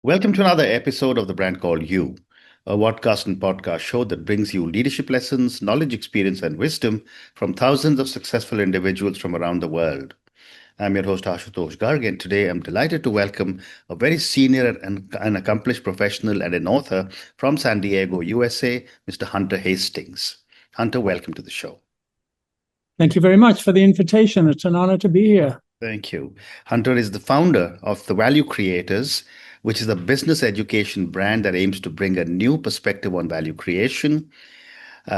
Welcome to another episode of The Brand Called You, a podcast and podcast show that brings you leadership lessons, knowledge, experience, and wisdom from thousands of successful individuals from around the world. I'm your host, Ashutosh Garg, and today I'm delighted to welcome a very senior and an accomplished professional and an author from San Diego, USA, Mr. Hunter Hastings. Hunter, welcome to the show. Thank you very much for the invitation. It's an honor to be here. Thank you. Hunter is the founder of The Value Creators, which is a business education brand that aims to bring a new perspective on value creation.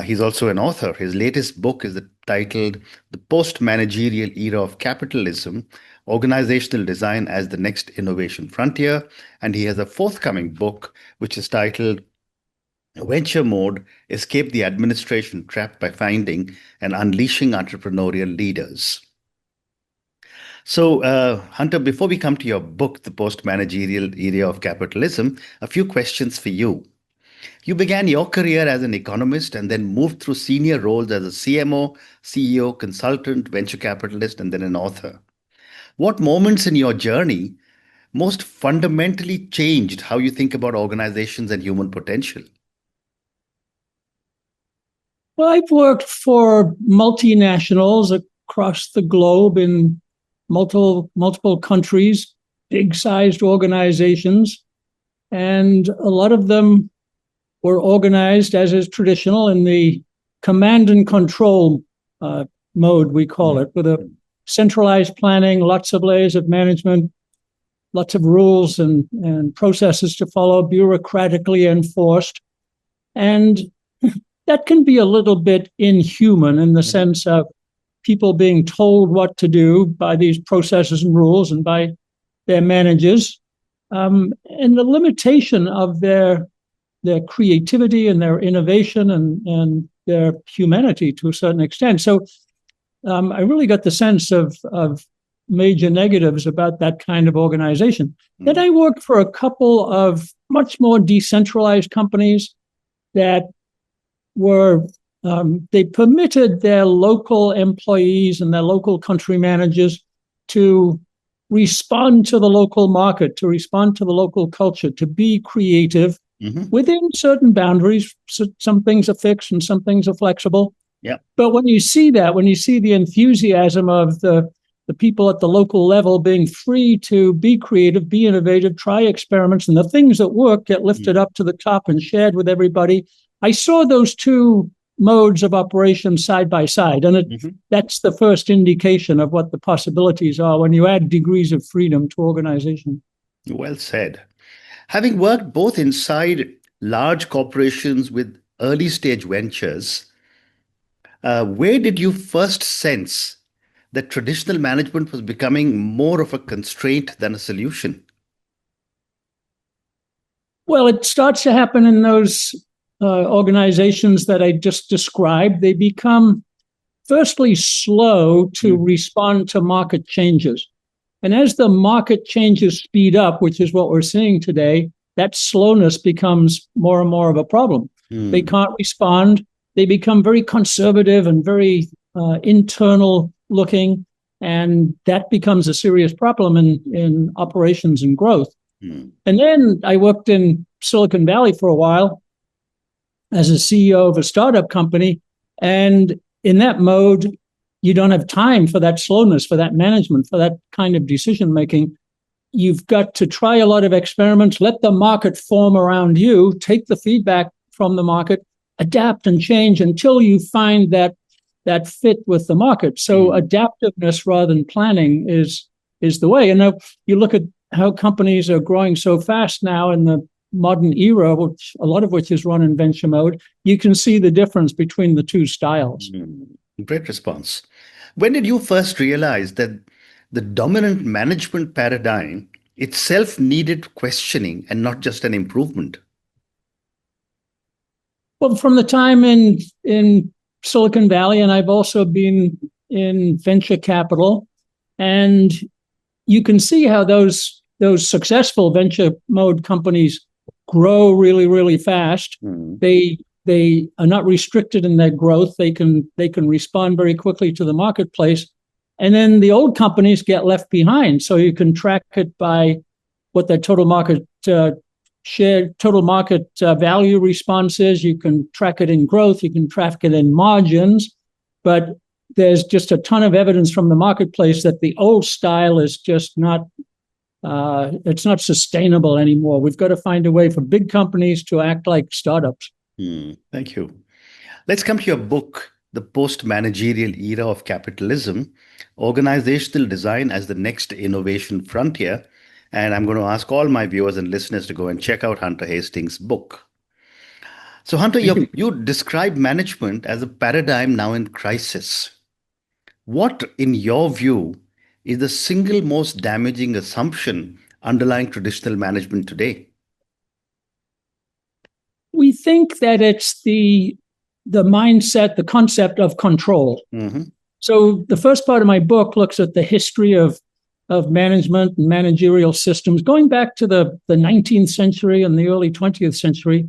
He's also an author. His latest book is titled The Post-Managerial Era of Capitalism, Organizational Design as the Next Innovation Frontier. And he has a forthcoming book, which is titled Venture Mode, Escape the Administration Trap by Finding and Unleashing Entrepreneurial Leaders. So, Hunter, before we come to your book, The Post-Managerial Era of Capitalism, a few questions for you. You began your career as an economist and then moved through senior roles as a CMO, CEO, consultant, venture capitalist, and then an author. What moments in your journey most fundamentally changed how you think about organizations and human potential? Well, I've worked for multinationals across the globe in multiple countries, big-sized organizations, and a lot of them were organized, as is traditional, in the command and control mode, we call it, with a centralized planning, lots of layers of management, lots of rules and processes to follow, bureaucratically enforced. And that can be a little bit inhuman in the sense of people being told what to do by these processes and rules and by their managers, and the limitation of their creativity and their innovation and their humanity to a certain extent. So I really got the sense of major negatives about that kind of organization. Then I worked for a couple of much more decentralized companies that were they permitted their local employees and their local country managers to respond to the local market, to respond to the local culture, to be creative within certain boundaries. So some things are fixed and some things are flexible. Yeah. But when you see the enthusiasm of the people at the local level being free to be creative, be innovative, try experiments, and the things that work get lifted up to the top and shared with everybody, I saw those two modes of operation side by side. And that's the first indication of what the possibilities are when you add degrees of freedom to organization. Well said. Having worked both inside large corporations with early stage ventures, where did you first sense that traditional management was becoming more of a constraint than a solution? Well, it starts to happen in those organizations that I just described. They become, firstly, slow to respond to market changes. And as the market changes speed up, which is what we're seeing today, that slowness becomes more and more of a problem. They can't respond. They become very conservative and very internal looking. And that becomes a serious problem in operations and growth. And then I worked in Silicon Valley for a while as a CEO of a startup company. And in that mode, you don't have time for that slowness, for that management, for that kind of decision making. You've got to try a lot of experiments, let the market form around you, take the feedback from the market, adapt and change until you find that fit with the market. So adaptiveness rather than planning is the way. And now you look at how companies are growing so fast now in the modern era, which a lot of which is run in venture mode, you can see the difference between the two styles. Great response. When did you first realize that the dominant management paradigm itself needed questioning and not just an improvement? Well, from the time in Silicon Valley, and I've also been in venture capital, and you can see how those successful venture mode companies grow really, really fast. They are not restricted in their growth. They can respond very quickly to the marketplace. And then the old companies get left behind. So you can track it by what their total market share total market value responses. You can track it in growth. You can track it in margins. But there's just a ton of evidence from the marketplace that the old style is just not, it's not sustainable anymore. We've got to find a way for big companies to act like startups. Thank you. Let's come to your book, The Post-Managerial Era of Capitalism, Organizational Design as the Next Innovation Frontier. And I'm going to ask all my viewers and listeners to go and check out Hunter Hastings' book. So, Hunter, you describe management as a paradigm now in crisis. What, in your view, is the single most damaging assumption underlying traditional management today? We think that it's the mindset, the concept of control. Mm-hmm. So the first part of my book looks at the history of management and managerial systems, going back to the 19th century and the early 20th century,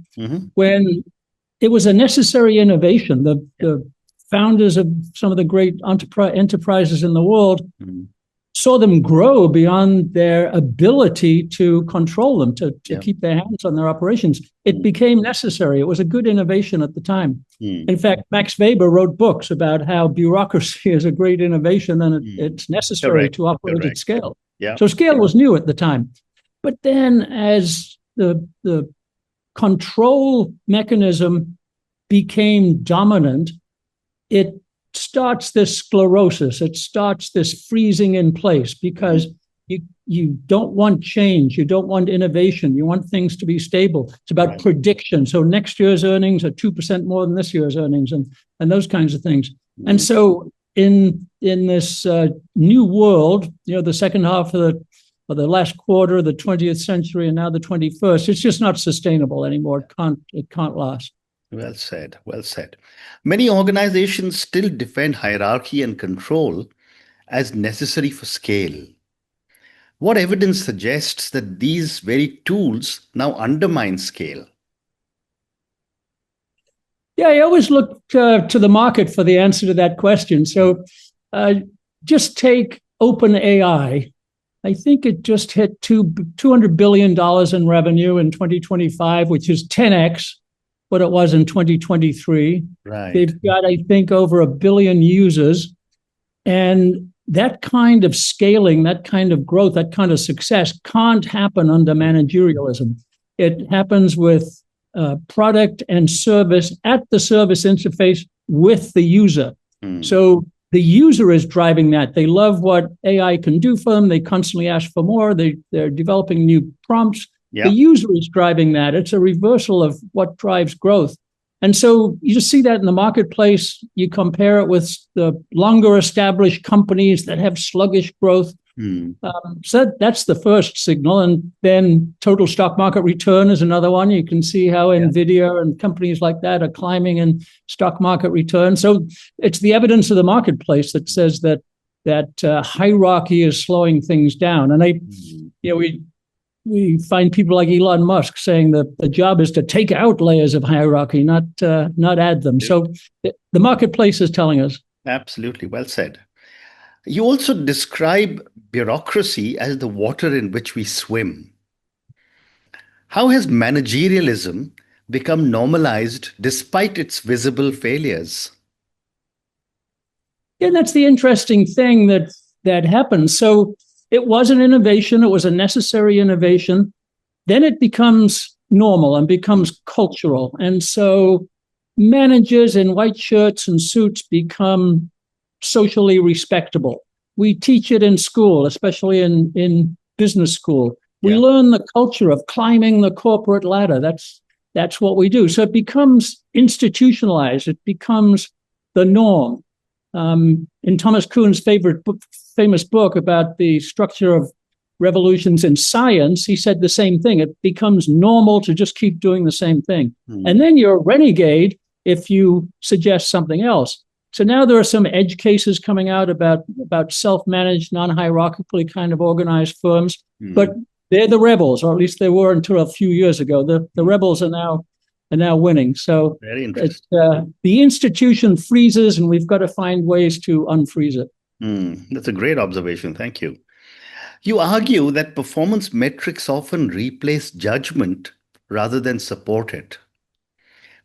when it was a necessary innovation. The founders of some of the great enterprises in the world saw them grow beyond their ability to control them, to keep their hands on their operations. It became necessary. It was a good innovation at the time. In fact, Max Weber wrote books about how bureaucracy is a great innovation and it's necessary to operate at scale. So scale was new at the time. But then as the control mechanism became dominant, it starts this sclerosis. It starts this freezing in place because you don't want change. You don't want innovation. You want things to be stable. It's about prediction. So next year's earnings are 2% more than this year's earnings and those kinds of things. And so in this new world, the second half of the last quarter of the 20th century and now the 21st, it's just not sustainable anymore. It can't last. Well said. Well said. Many organizations still defend hierarchy and control as necessary for scale. What evidence suggests that these very tools now undermine scale? Yeah, I always look to the market for the answer to that question. So just take OpenAI. I think it just hit $200 billion in revenue in 2025, which is 10x what it was in 2023. Right. They've got, I think, over 1 billion users. And that kind of scaling, that kind of growth, that kind of success can't happen under managerialism. It happens with product and service at the service interface with the user. So the user is driving that. They love what AI can do for them. They constantly ask for more. They're developing new prompts. The user is driving that. It's a reversal of what drives growth. And so you just see that in the marketplace. You compare it with the longer established companies that have sluggish growth. So that's the first signal. And then total stock market return is another one. You can see how NVIDIA and companies like that are climbing in stock market return. So it's the evidence of the marketplace that says that hierarchy is slowing things down. And we find people like Elon Musk saying that the job is to take out layers of hierarchy, not add them. So the marketplace is telling us. Absolutely. Well said. You also describe bureaucracy as the water in which we swim. How has managerialism become normalized despite its visible failures? Yeah, that's the interesting thing that happens. So it was an innovation. It was a necessary innovation. Then it becomes normal and becomes cultural. And so managers in white shirts and suits become socially respectable. We teach it in school, especially in business school. We learn the culture of climbing the corporate ladder. That's what we do. So it becomes institutionalized. It becomes the norm. In Thomas Kuhn's famous book about the structure of revolutions in science, he said the same thing. It becomes normal to just keep doing the same thing. And then you're a renegade if you suggest something else. So now there are some edge cases coming out about self-managed, non-hierarchically kind of organized firms, but they're the rebels, or at least they were until a few years ago. The rebels are now winning. So very interesting. The institution freezes, and we've got to find ways to unfreeze it. That's a great observation. Thank you. You argue that performance metrics often replace judgment rather than support it.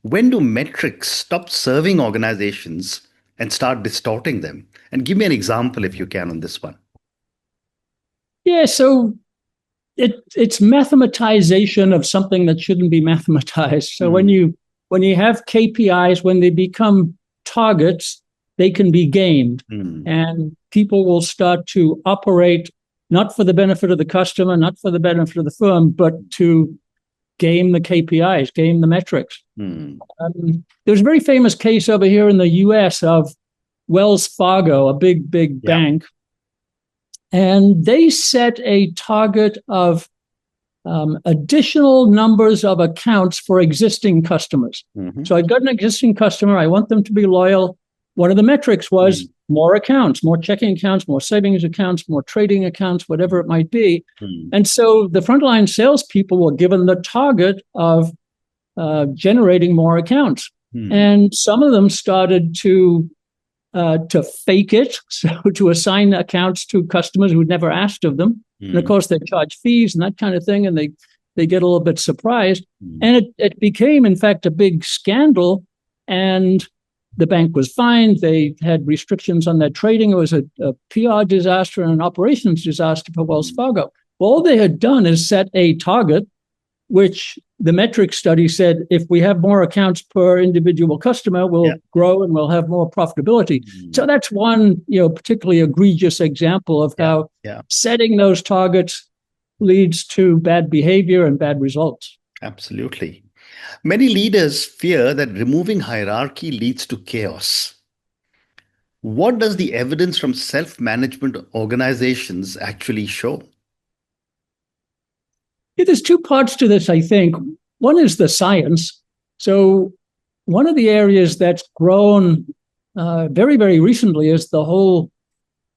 When do metrics stop serving organizations and start distorting them? And give me an example if you can on this one. Yeah, so it's mathematization of something that shouldn't be mathematized. So when you have KPIs, when they become targets, they can be gamed, and people will start to operate not for the benefit of the customer, not for the benefit of the firm, but to game the KPIs, game the metrics. There's a very famous case over here in the US of Wells Fargo, a big bank, and they set a target of additional numbers of accounts for existing customers. So I've got an existing customer. I want them to be loyal. One of the metrics was more accounts, more checking accounts, more savings accounts, more trading accounts, whatever it might be. And so the frontline salespeople were given the target of generating more accounts. And some of them started to fake it, so to assign accounts to customers who'd never asked of them. And of course, they charge fees and that kind of thing, and they get a little bit surprised. And it became, in fact, a big scandal. And the bank was fined. They had restrictions on their trading. It was a PR disaster and an operations disaster for Wells Fargo. Well, all they had done is set a target, which the metrics study said, if we have more accounts per individual customer, we'll grow and we'll have more profitability. So that's one, particularly egregious example of how setting those targets leads to bad behavior and bad results. Absolutely. Many leaders fear that removing hierarchy leads to chaos. What does the evidence from self-management organizations actually show? Yeah, there's two parts to this, I think. One is the science. So one of the areas that's grown very, very recently is the whole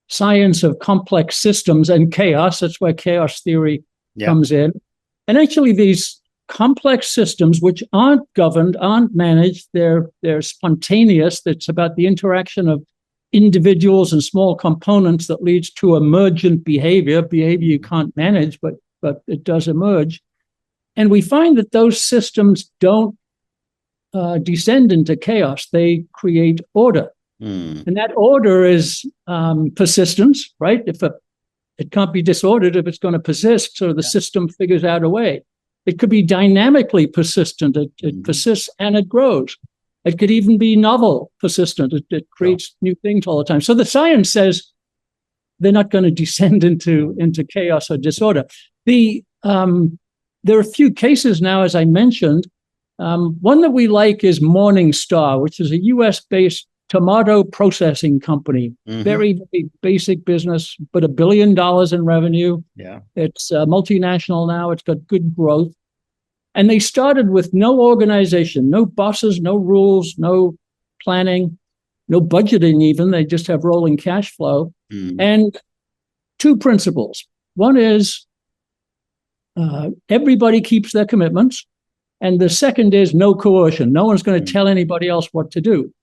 science of complex systems and chaos. That's where chaos theory comes in. And actually, these complex systems, which aren't governed, aren't managed, they're spontaneous. It's about the interaction of individuals and small components that leads to emergent behavior you can't manage, but it does emerge. And we find that those systems don't descend into chaos. They create order. And that order is persistence, right? It can't be disordered if it's going to persist, so the system figures out a way. It could be dynamically persistent. It persists and it grows. It could even be novel persistent. It creates new things all the time. So the science says they're not going to descend into chaos or disorder. There are a few cases now, as I mentioned. One that we like is Morningstar, which is a US-based tomato processing company. Very, very basic business, but $1 billion in revenue. It's multinational now. It's got good growth. And they started with no organization, no bosses, no rules, no planning, no budgeting even. They just have rolling cash flow. And two principles. One is everybody keeps their commitments. And the second is no coercion. No one's going to tell anybody else what to do.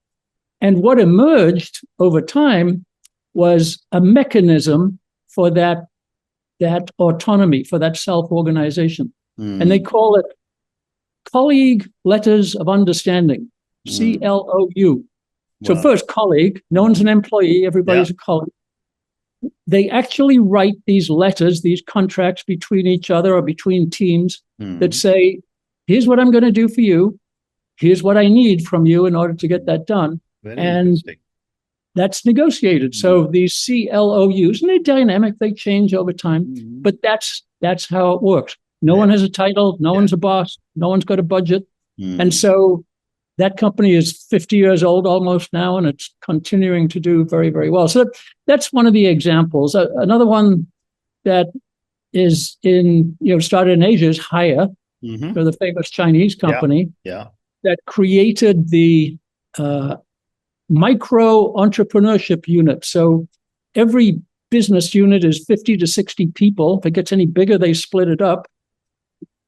And what emerged over time was a mechanism for that autonomy, for that self-organization. And they call it colleague letters of understanding, CLOU. So first, colleague, no one's an employee, everybody's a colleague. They actually write these letters, these contracts between each other or between teams that say, here's what I'm going to do for you. Here's what I need from you in order to get that done. And that's negotiated. So these CLOUs, and they're dynamic, they change over time, but that's how it works. No one has a title, no one's a boss, no one's got a budget. And so that company is 50 years old almost now, and it's continuing to do very, very well. So that's one of the examples. Another one that is started in Asia is Haier, the famous Chinese company that created the micro entrepreneurship unit. So every business unit is 50 to 60 people. If it gets any bigger, they split it up.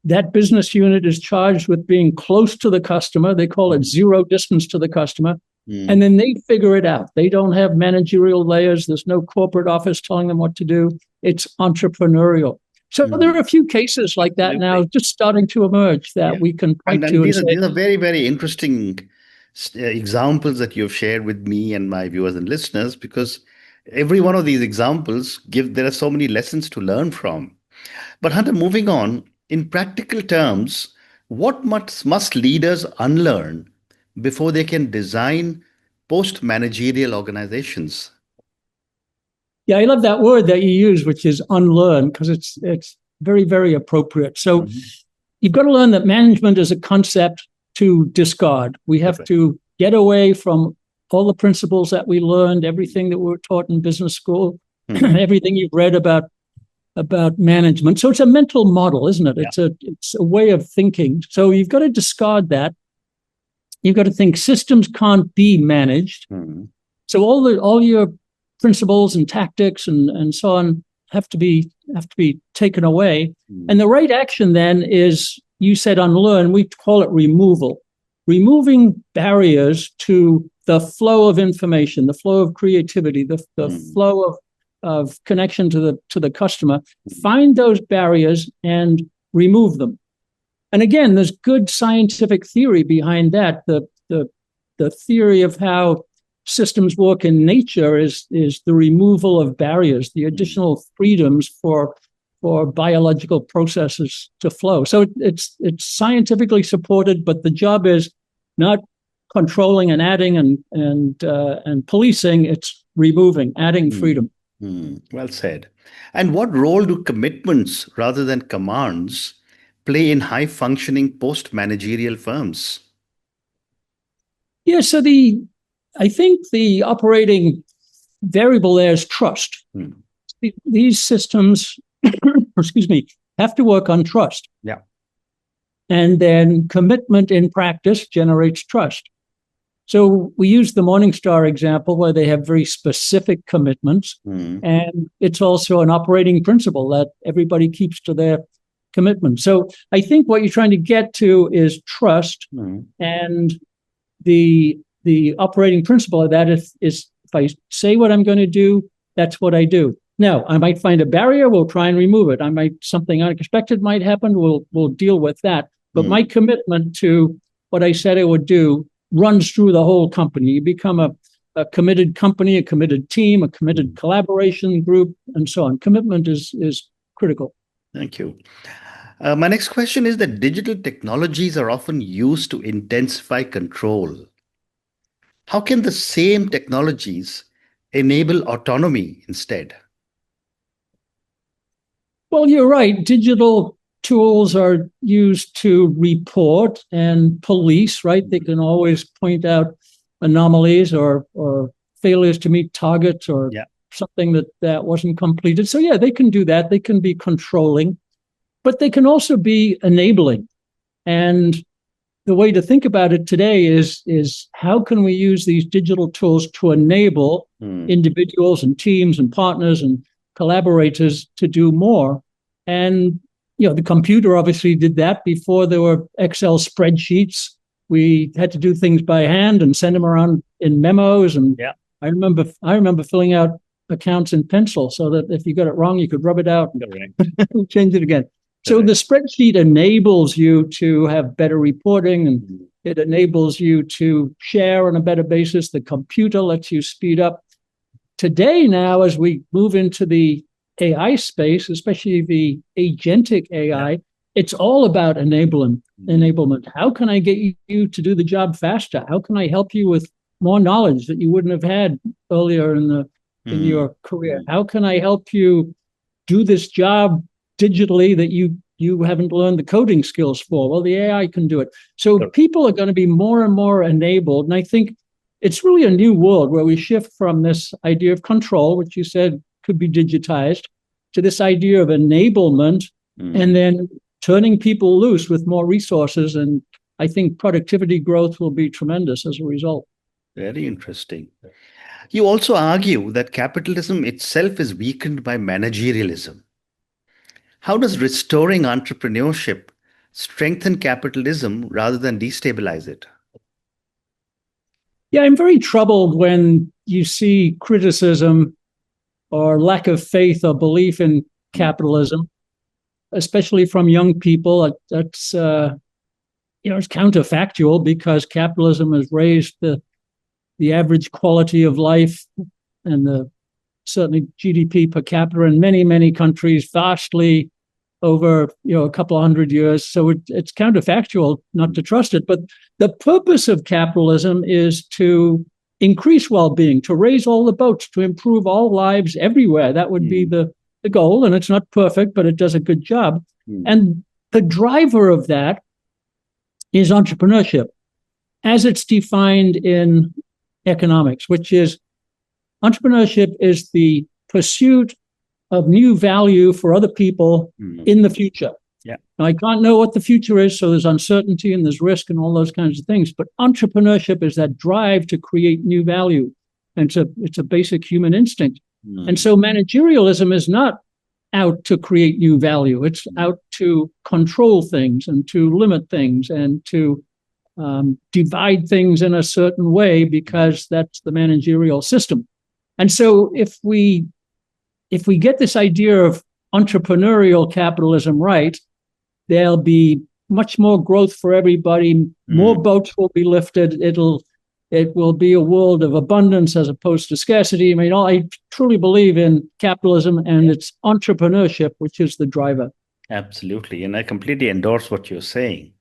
That business unit is charged with being close to the customer. They call it zero distance to the customer. And then they figure it out. They don't have managerial layers. There's no corporate office telling them what to do. it's entrepreneurial. So there are a few cases like that now just starting to emerge that we can point to. These are very, very interesting examples that you've shared with me and my viewers and listeners, because every one of these examples there are so many lessons to learn from. But Hunter, moving on, in practical terms, what must leaders unlearn before they can design post-managerial organizations? Yeah, I love that word that you use, which is unlearn, because it's very, very appropriate. So you've got to learn that management is a concept to discard. We have to get away from all the principles that we learned, everything that we were taught in business school, everything you've read about management. So it's a mental model, isn't it? Yeah. It's a way of thinking. So you've got to discard that. You've got to think systems can't be managed. So all your principles and tactics and so on have to be taken away. And the right action then is, you said unlearn, we call it removal. Removing barriers to the flow of information, the flow of creativity, the flow of connection to the customer. Find those barriers and remove them. And again, there's good scientific theory behind that. The theory of how systems work in nature is the removal of barriers, the additional freedoms for biological processes to flow. So it's scientifically supported, but the job is not controlling and adding and policing. It's removing, adding freedom. Well said. And what role do commitments rather than commands play in high-functioning post-managerial firms? Yeah, so I think the operating variable there is trust. These systems, excuse me, have to work on trust. Yeah. And then commitment in practice generates trust. So we use the Morningstar example where they have very specific commitments. And it's also an operating principle that everybody keeps to their commitment. So I think what you're trying to get to is trust. And the operating principle of that is if I say what I'm going to do, that's what I do. Now, I might find a barrier, we'll try and remove it. Something unexpected might happen, we'll deal with that. But my commitment to what I said I would do runs through the whole company. You become a committed company, a committed team, a committed collaboration group, and so on. Commitment is critical. Thank you. My next question is that digital technologies are often used to intensify control. How can the same technologies enable autonomy instead? Well, you're right. Digital tools are used to report and police, right? They can always point out anomalies or failures to meet targets or something that wasn't completed. So yeah, they can do that. They can be controlling, but they can also be enabling. And the way to think about it today is how can we use these digital tools to enable individuals and teams and partners and collaborators to do more? And the computer obviously did that before there were Excel spreadsheets. We had to do things by hand and send them around in memos. And I remember filling out accounts in pencil so that if you got it wrong, you could rub it out and change it again. So the spreadsheet enables you to have better reporting, and it enables you to share on a better basis. The computer lets you speed up. Today now, as we move into the AI space, especially the agentic AI, it's all about enablement. How can I get you to do the job faster? How can I help you with more knowledge that you wouldn't have had earlier in your career? How can I help you do this job digitally that you haven't learned the coding skills for? Well, the AI can do it. So people are going to be more and more enabled. And I think it's really a new world where we shift from this idea of control, which you said could be digitized, to this idea of enablement, and then turning people loose with more resources. And I think productivity growth will be tremendous as a result. Very interesting. You also argue that capitalism itself is weakened by managerialism. How does restoring entrepreneurship strengthen capitalism rather than destabilize it? Yeah, I'm very troubled when you see criticism or lack of faith or belief in capitalism, especially from young people. That's it's counterfactual because capitalism has raised the average quality of life and certainly GDP per capita in many, many countries vastly over a couple of hundred years. So it's counterfactual not to trust it. But the purpose of capitalism is to increase well-being, to raise all the boats, to improve all lives everywhere. That would be the goal. And it's not perfect, but it does a good job. And the driver of that is entrepreneurship, as it's defined in economics, which is entrepreneurship is the pursuit of new value for other people in the future. Yeah. Now, I can't know what the future is, so there's uncertainty and there's risk and all those kinds of things. But entrepreneurship is that drive to create new value. And it's a basic human instinct. And so managerialism is not out to create new value. It's out to control things and to limit things and to divide things in a certain way because that's the managerial system. And so if we get this idea of entrepreneurial capitalism right, there'll be much more growth for everybody. More boats will be lifted. It will be a world of abundance as opposed to scarcity. I mean, I truly believe in capitalism and its entrepreneurship, which is the driver. Absolutely. And I completely endorse what you're saying.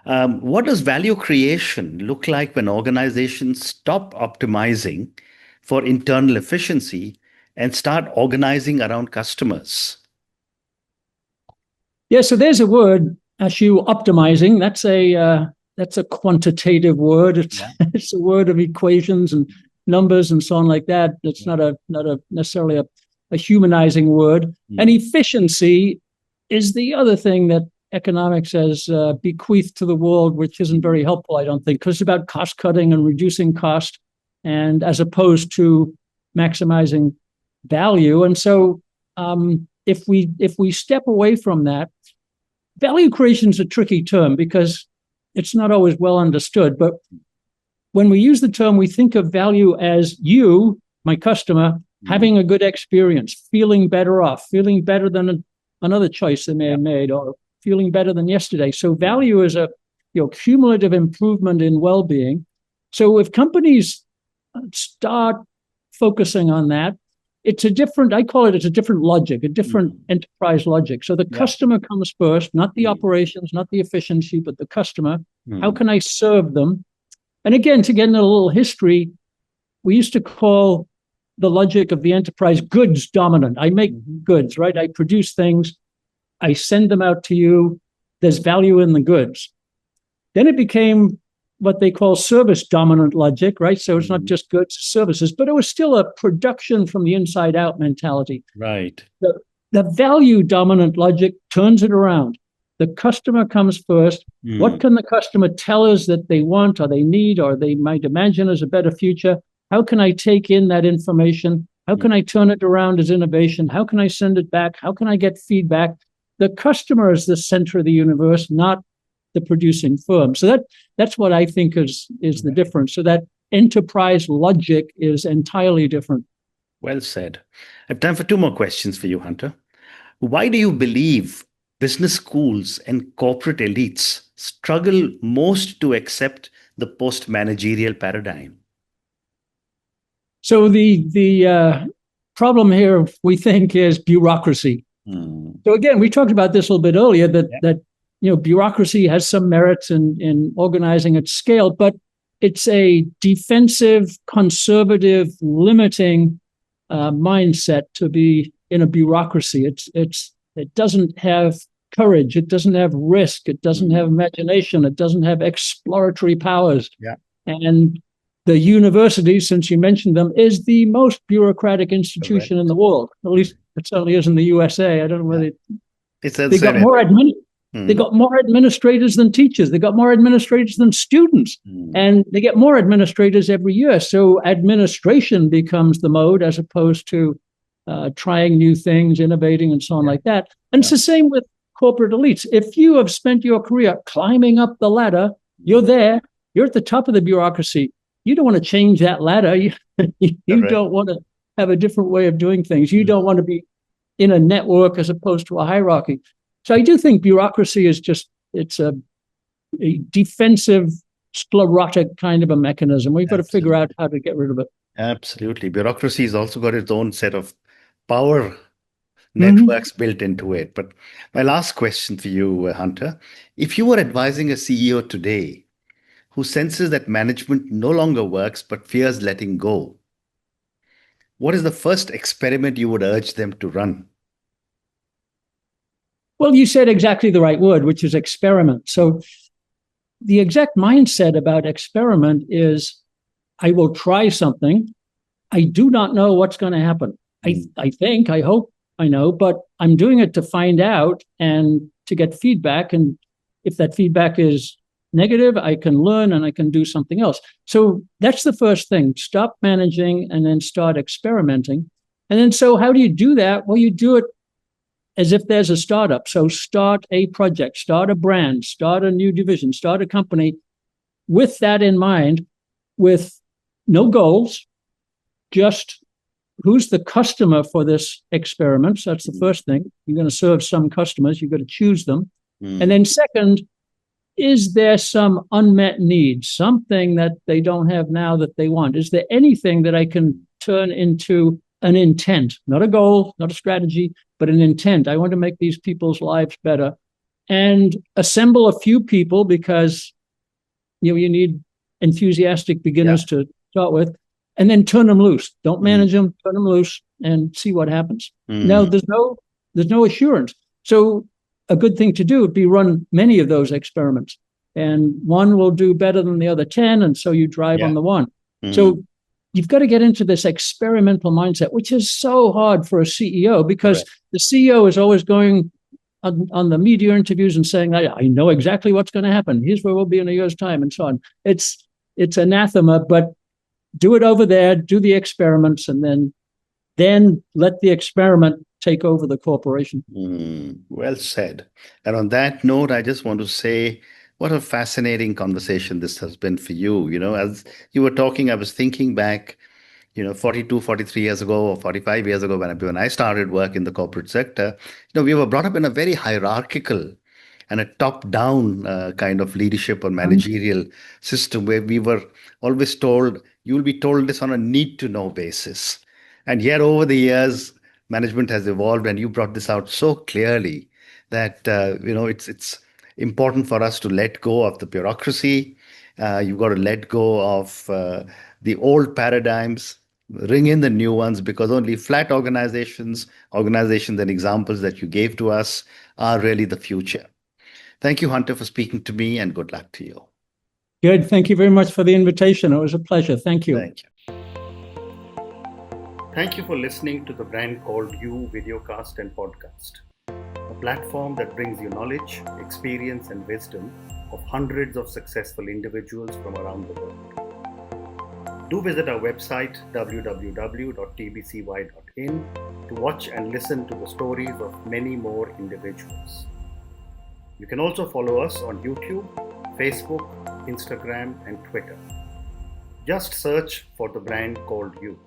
What does value creation look like when organizations stop optimizing for internal efficiency and start organizing around customers? Yeah, so there's a word, Ashu, optimizing. That's a quantitative word. It's a word of equations and numbers and so on like that. It's not necessarily a humanizing word. And efficiency is the other thing that economics has bequeathed to the world, which isn't very helpful, I don't think, because it's about cost cutting and reducing cost, and as opposed to maximizing value. And so if we step away from that, value creation is a tricky term because it's not always well understood. But when we use the term, we think of value as you, my customer, having a good experience, feeling better off, feeling better than another choice they may have made, or feeling better than yesterday. So value is a cumulative improvement in well-being. So if companies start focusing on that, it's a different logic, a different enterprise logic. So the customer comes first, not the operations, not the efficiency, but the customer. How can I serve them? And again, to get into a little history, we used to call the logic of the enterprise goods dominant. I make goods, right? I produce things. I send them out to you. There's value in the goods. Then it became what they call service dominant logic, right? So it's not just goods, services, but it was still a production from the inside out mentality. Right. The value dominant logic turns it around. The customer comes first. What can the customer tell us that they want or they need or they might imagine as a better future? How can I take in that information? How can I turn it around as innovation? How can I send it back? How can I get feedback? The customer is the center of the universe, not the producing firm. So that's what I think is the difference. So that enterprise logic is entirely different. Well said. I have time for two more questions for you, Hunter. Why do you believe business schools and corporate elites struggle most to accept the post-managerial paradigm? So the problem here, we think, is bureaucracy. So again, we talked about this a little bit earlier, that bureaucracy has some merits in organizing at scale, but it's a defensive, conservative, limiting mindset to be in a bureaucracy. It doesn't have courage. It doesn't have risk. It doesn't have imagination. It doesn't have exploratory powers. Yeah. And the university, since you mentioned them, is the most bureaucratic institution in the world. At least it certainly is in the USA. I don't know whether they got more They got more administrators than teachers. They got more administrators than students. And they get more administrators every year. So administration becomes the mode as opposed to trying new things, innovating, and so on like that. And it's the same with corporate elites. If you have spent your career climbing up the ladder, you're there, you're at the top of the bureaucracy. You don't want to change that ladder. You don't want to have a different way of doing things. You don't want to be in a network as opposed to a hierarchy. So I do think bureaucracy is it's a defensive, sclerotic kind of a mechanism. We've got to figure out how to get rid of it. Absolutely. Bureaucracy has also got its own set of power networks built into it. But my last question for you, Hunter, if you were advising a CEO today who senses that management no longer works but fears letting go, what is the first experiment you would urge them to run? Well, you said exactly the right word, which is experiment. So the exact mindset about experiment is I will try something. I do not know what's going to happen. I hope I know, but I'm doing it to find out and to get feedback. And if that feedback is negative, I can learn and I can do something else. So that's the first thing. Stop managing and then start experimenting. And then, so how do you do that? Well, you do it as if there's a startup. So start a project, start a brand, start a new division, start a company with that in mind, with no goals, just who's the customer for this experiment. So that's the first thing. You're going to serve some customers. You've got to choose them. And then second, is there some unmet need, something that they don't have now that they want? Is there anything that I can turn into an intent, not a goal, not a strategy, but an intent? I want to make these people's lives better, and assemble a few people, because you need enthusiastic beginners to start with, and then turn them loose. Don't manage them, turn them loose and see what happens. Now, there's no assurance. So a good thing to do would be run many of those experiments, and one will do better than the other 10. And so you drive on the one. So you've got to get into this experimental mindset, which is so hard for a CEO, because the CEO is always going on the media interviews and saying, I know exactly what's going to happen. Here's where we'll be in a year's time, and so on. It's anathema, but do it over there, do the experiments, and then let the experiment take over the corporation. Well said. And on that note, I just want to say what a fascinating conversation this has been for you. As you were talking, I was thinking back, 42, 43 years ago or 45 years ago when I started work in the corporate sector. We were brought up in a very hierarchical and a top-down kind of leadership or managerial system, where we were always told, you will be told this on a need-to-know basis. And yet over the years, management has evolved, and you brought this out so clearly that it's important for us to let go of the bureaucracy. You've got to let go of the old paradigms, ring in the new ones, because only flat organizations and examples that you gave to us are really the future. Thank you, Hunter, for speaking to me, and good luck to you. Good. Thank you very much for the invitation. It was a pleasure. Thank you. Thank you. Thank you for listening to the Brand Called You videocast and podcast, a platform that brings you knowledge, experience, and wisdom of hundreds of successful individuals from around the world. Do visit our website, www.tbcy.in, to watch and listen to the stories of many more individuals. You can also follow us on YouTube, Facebook, Instagram, and Twitter. Just search for the Brand Called You.